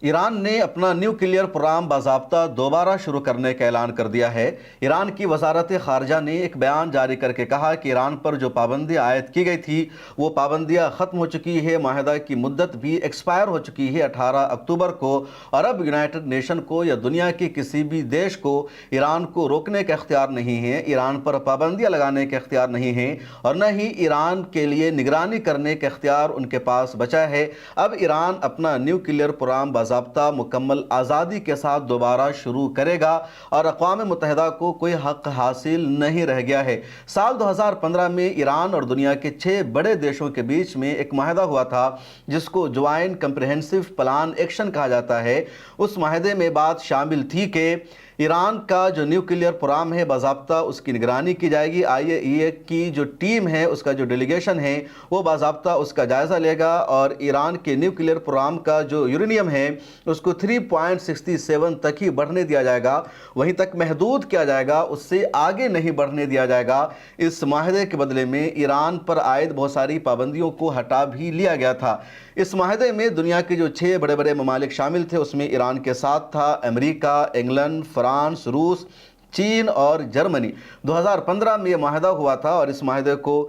Iran ने अपना nuclear programme बाज़ाब्ता दोबारा शुरू करने का ऐलान कर दिया है। ईरान की वजारत खारजा ने एक बयान जारी करके कहा कि ईरान पर जो पाबंदियाँ आयद की गई थी वो पाबंदियाँ ख़त्म हो चुकी है। माहिदा की मुद्दत भी एक्सपायर हो चुकी है 18 अक्टूबर को, और अब यूनाइटेड नेशन को या दुनिया के किसी भी देश को ईरान को रोकने का इख्तियार नहीं है, ईरान पर पाबंदियाँ लगाने का इख्तियार नहीं है, और न ही ईरान के लिए निगरानी करने का इख्तियार उनके पास बचा है। अब ईरान अपना न्यूक्लियर प्रोग्राम बाज़ाब्ता मुकम्मल आज़ादी के साथ दोबारा शुरू करेगा और अक़वाम मुत्तहिदा को कोई हक़ हासिल नहीं रह गया है। साल 2015 में ईरान और दुनिया के 6 बड़े देशों के बीच में एक माहिदा हुआ था जिसको ज्वाइंट कंप्रिहेंसिव प्लान एक्शन कहा जाता है। उस माहिदे में बात शामिल थी कि ईरान का जो न्यूक्लियर प्रोग्राम है बाज़ाब्ता उसकी निगरानी की जाएगी। IAEA की जो टीम है, उसका जो डेलीगेशन है, वो बाज़ाब्ता उसका जायज़ा लेगा और ईरान के न्यूक्लियर प्रोग्राम का जो यूरेनियम है उसको 3.67 तक ही बढ़ने दिया जाएगा, वहीं तक महदूद किया जाएगा, उससे आगे नहीं बढ़ने दिया जाएगा। इस माहिदे के बदले में ईरान पर आयद बहुत सारी पाबंदियों को हटा भी लिया गया था। इस माहिदे में दुनिया के जो 6 बड़े बड़े ममालिक शामिल थे उसमें ईरान के साथ था अमेरिका, इंग्लैंड, फ्रांस, रूस, चीन और जर्मनी। 2015 में यह माहिदा हुआ था और इस माहिदे को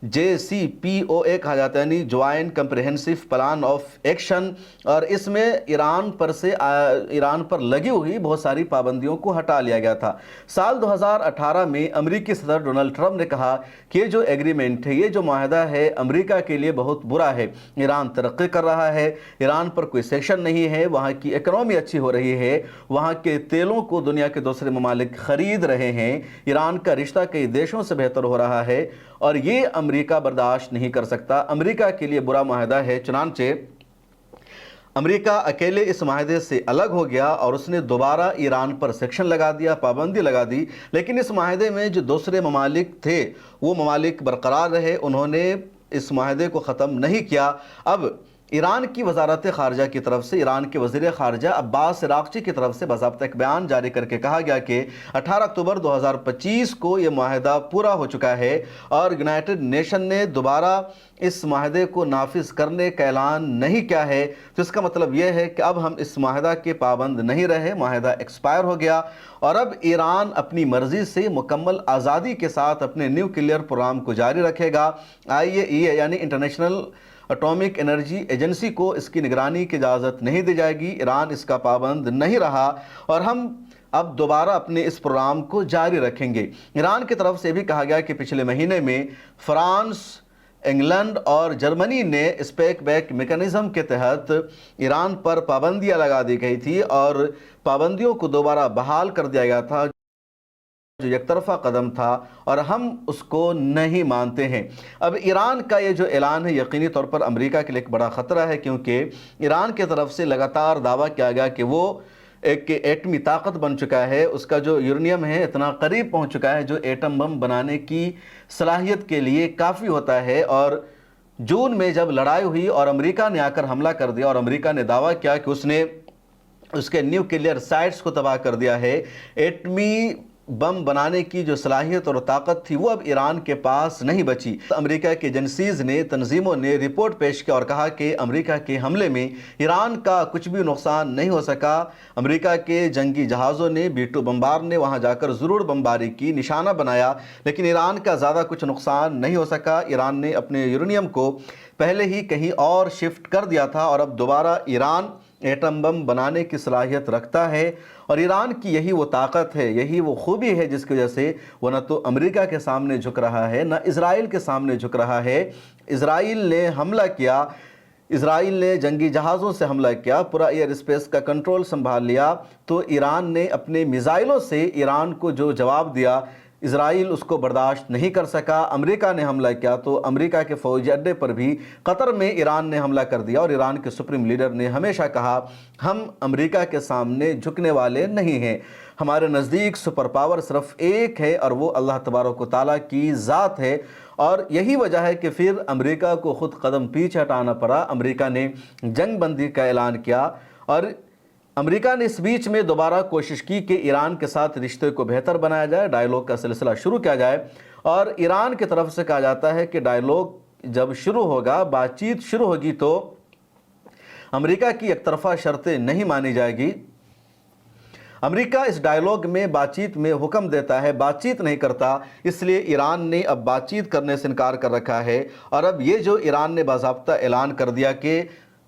JCPOA कहा जाता है, यानी joint comprehensive plan of action, और इसमें ईरान पर लगी हुई बहुत सारी पाबंदियों को हटा लिया गया था। साल 2018 में अमेरिकी सदर डोनाल्ड ट्रंप ने कहा कि ये जो एग्रीमेंट है, ये जो माहिदा है, अमेरिका के लिए बहुत बुरा है। ईरान तरक्की कर रहा है, ईरान पर कोई सेक्शन नहीं है, वहाँ की इकनॉमी अच्छी हो रही है, वहाँ के तेलों को दुनिया के दूसरे ममालिक खरीद रहे हैं, ईरान का रिश्ता कई देशों से बेहतर हो रहा है और ये अमेरिका बर्दाश्त नहीं कर सकता। अमेरिका के लिए बुरा माहिदा है। चुनांचे अमेरिका अकेले इस माहिदे से अलग हो गया और उसने दोबारा ईरान पर सेक्शन लगा दिया, पाबंदी लगा दी, लेकिन इस माहिदे में जो दूसरे ममालिक थे वो ममालिक बरकरार रहे, उन्होंने इस माहिदे को ख़त्म नहीं किया। अब ईरान की वजारत खारजा की तरफ से, ईरान के वज़ीर खारजा अब्बास इराक़ची की तरफ से बाज़ाब्ता एक बयान जारी करके कहा गया कि 18 अक्टूबर 2025 को ये माहिदा पूरा हो चुका है और यूनाइटेड नेशन ने दोबारा इस माहिदे को नाफिज करने का ऐलान नहीं किया है। तो इसका मतलब यह है कि अब हम इस माहिदा के पाबंद नहीं रहे, माहिदा एक्सपायर हो गया और अब ईरान अपनी मर्ज़ी से मुकम्मल आज़ादी के साथ अपने न्यूक्लियर प्रोग्राम को जारी रखेगा। IAEA यानी इंटरनेशनल एटॉमिक एनर्जी एजेंसी को इसकी निगरानी की इजाज़त नहीं दी जाएगी। ईरान इसका पाबंद नहीं रहा और हम अब दोबारा अपने इस प्रोग्राम को जारी रखेंगे। ईरान की तरफ से भी कहा गया कि पिछले महीने में फ्रांस, इंग्लैंड और जर्मनी ने स्पेक बैक मेकनिज़म के तहत ईरान पर पाबंदियां लगा दी गई थी और पाबंदियों को दोबारा बहाल कर दिया गया था, जो एक तरफा कदम था और हम उसको नहीं मानते हैं। अब ईरान का ये जो ऐलान है यकीनी तौर पर अमेरिका के लिए एक बड़ा ख़तरा है, क्योंकि ईरान की तरफ से लगातार दावा किया गया कि वो एक एटमी ताकत बन चुका है, उसका जो यूरेनियम है इतना करीब पहुंच चुका है जो एटम बम बनाने की सलाहियत के लिए काफ़ी होता है। और जून में जब लड़ाई हुई और अमेरिका ने आकर हमला कर दिया और अमेरिका ने दावा किया कि उसने उसके न्यूक्लियर साइट्स को तबाह कर दिया है, एटमी बम बनाने की जो सलाहियत और ताकत थी वो अब ईरान के पास नहीं बची। तो अमेरिका की एजेंसीज़ ने, तंजीमों ने रिपोर्ट पेश किया और कहा कि अमेरिका के हमले में ईरान का कुछ भी नुकसान नहीं हो सका। अमेरिका के जंगी जहाज़ों ने, B-2 बम्बार ने वहां जाकर ज़रूर बमबारी की, निशाना बनाया, लेकिन ईरान का ज़्यादा कुछ नुकसान नहीं हो सका। ईरान ने अपने यूरेनियम को पहले ही कहीं और शिफ्ट कर दिया था और अब दोबारा ईरान एटम बम बनाने की सलाहियत रखता है और ईरान की यही वो ताकत है, यही वो खूबी है जिसकी वजह से वो न तो अमेरिका के सामने झुक रहा है, न इज़राइल के सामने झुक रहा है। इज़राइल ने हमला किया, इज़राइल ने जंगी जहाज़ों से हमला किया, पूरा एयर स्पेस का कंट्रोल संभाल लिया, तो ईरान ने अपने मिसाइलों से ईरान को जो जवाब दिया इज़राइल उसको बर्दाश्त नहीं कर सका। अमेरिका ने हमला किया तो अमेरिका के फ़ौजी अड्डे पर भी कतर में ईरान ने हमला कर दिया और ईरान के सुप्रीम लीडर ने हमेशा कहा हम अमेरिका के सामने झुकने वाले नहीं हैं, हमारे नज़दीक सुपर पावर सिर्फ एक है और वो अल्लाह तबारक व तआला की ज़ात है। और यही वजह है कि फिर अमेरिका को ख़ुद कदम पीछे हटाना पड़ा। अमेरिका ने जंग बंदी का ऐलान किया और अमेरिका ने इस बीच में दोबारा कोशिश की कि ईरान के साथ रिश्ते को बेहतर बनाया जाए, डायलॉग का सिलसिला शुरू किया जाए। और ईरान की तरफ से कहा जाता है कि डायलॉग जब शुरू होगा, बातचीत शुरू होगी, तो अमेरिका की एक तरफा शर्तें नहीं मानी जाएगी। अमेरिका इस डायलॉग में बातचीत में हुक्म देता है, बातचीत नहीं करता, इसलिए ईरान ने अब बातचीत करने से इनकार कर रखा है। और अब ये जो ईरान ने बाज़ाब्ता ऐलान कर दिया कि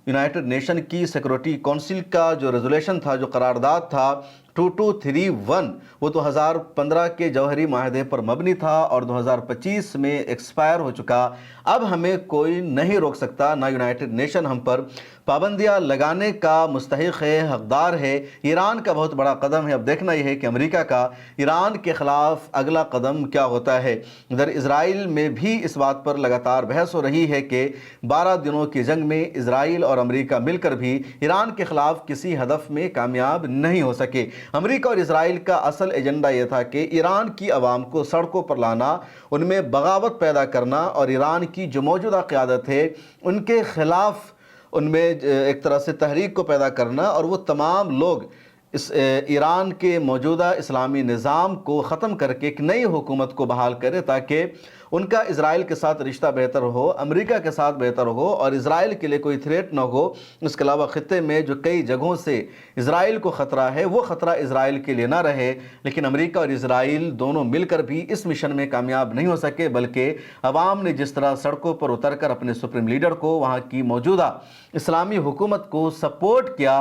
यूनाइटेड नेशन की सिक्योरिटी काउंसिल का जो रेजोल्यूशन था, जो करारदाद था 2231, वो 2015 के जौहरी माहदे पर मबनी था और 2025 में एक्सपायर हो चुका। अब हमें कोई नहीं रोक सकता, ना यूनाइटेड नेशन हम पर पाबंदियां लगाने का मुस्तहिक है, हकदार है। ईरान का बहुत बड़ा कदम है। अब देखना यह है कि अमेरिका का ईरान के ख़िलाफ़ अगला कदम क्या होता है। इधर इजराइल में भी इस बात पर लगातार बहस हो रही है कि 12 दिनों की जंग में इजराइल और अमेरिका मिलकर भी ईरान के ख़िलाफ़ किसी हदफ में कामयाब नहीं हो सके। अमेरिका और इजराइल का असल एजेंडा यह था कि ईरान की आवाम को सड़कों पर लाना, उनमें बगावत पैदा करना और ईरान की जो मौजूदा क़यादत है उनके ख़िलाफ़ उनमें एक तरह से तहरीक को पैदा करना और वो तमाम लोग इस ईरान के मौजूदा इस्लामी निज़ाम को ख़त्म करके एक नई हुकूमत को बहाल करे ताकि उनका इजराइल के साथ रिश्ता बेहतर हो, अमेरिका के साथ बेहतर हो और इजराइल के लिए कोई थ्रेट ना हो। इसके अलावा ख़ित्ते में जो कई जगहों से इजराइल को ख़तरा है वो ख़तरा इजराइल के लिए ना रहे। लेकिन अमेरिका और इजराइल दोनों मिलकर भी इस मिशन में कामयाब नहीं हो सके, बल्कि अवाम ने जिस तरह सड़कों पर उतर कर अपने सुप्रीम लीडर को, वहाँ की मौजूदा इस्लामी हुकूमत को सपोर्ट किया,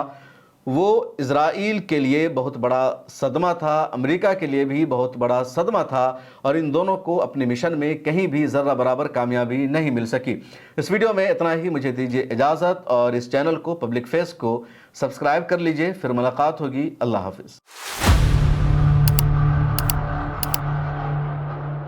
वो इजराइल के लिए बहुत बड़ा सदमा था, अमेरिका के लिए भी बहुत बड़ा सदमा था और इन दोनों को अपने मिशन में कहीं भी ज़र्रा बराबर कामयाबी नहीं मिल सकी। इस वीडियो में इतना ही, मुझे दीजिए इजाज़त और इस चैनल को, पब्लिक फेस को सब्सक्राइब कर लीजिए। फिर मुलाकात होगी। अल्लाह हाफिज़।